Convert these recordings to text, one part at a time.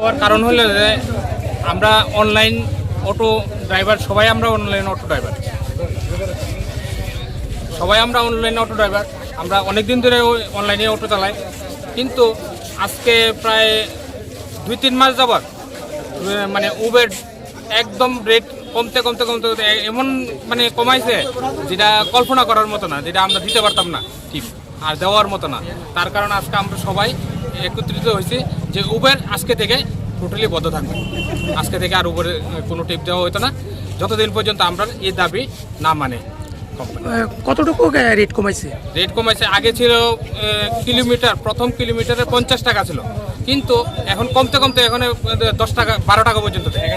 হওয়ার কারণ হলো যে আমরা অনলাইন অটো ড্রাইভার, সবাই আমরা অনলাইন অটো ড্রাইভার, আমরা অনেক দিন ধরে অনলাইনে অটো চালাই। কিন্তু আজকে প্রায় 2-3 মাস যাবার মানে উবের একদম রেট কমতে কমতে কমতে কমতে এমন মানে কমাইছে যেটা কল্পনা করার মতো না, যেটা আমরা দিতে পারতাম না ঠিক আর দেওয়ার মতো না। তার কারণে আজকে আমরা সবাই একত্রিত হয়েছি যে উবের আজকে থেকে টোটালি বন্ধ থাকবে। আজকে থেকে আর উবের কোনো টিপ দেওয়া হতো না যতদিন পর্যন্ত আমরা এই দাবি না মানে। কতটুকু রেট কমাইছে? রেট কমাইছে, আগে ছিল কিলোমিটার, প্রথম কিলোমিটারে 50 টাকা ছিল, কিন্তু এখন কমতে কমতে এখন 10 টাকা 12 টাকা পর্যন্ত দেয়,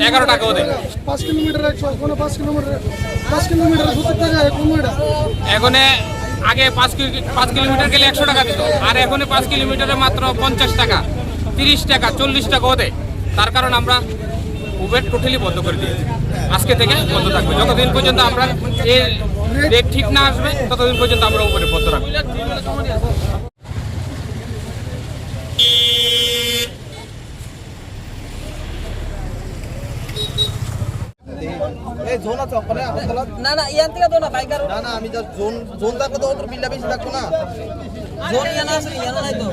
11 টাকাও দেয়। 5 কিলোমিটার 5 কিলোমিটার 70 টাকা এখন আগে 5 কিলোমিটার গেলে 100 টাকা দিত, আর এখন 5 কিলোমিটারে মাত্র 50 টাকা, 30 টাকা, 40 টাকাও দেয়। তার কারণ আমরা উবের টোটালি বন্ধ করে দিয়েছি, আজকে থেকে বন্ধ থাকবে যতদিন পর্যন্ত আমরা এই রেট ঠিক না আসবে, ততদিন পর্যন্ত আমরা উবেরে বন্ধ রাখবো। না না ইয়ান থেকে তো না বাইকার না আমি জোন থাকলে তো বিলটা বেশি থাকতো না। জোন ইয়ান আছে ইয়ান নাই তো।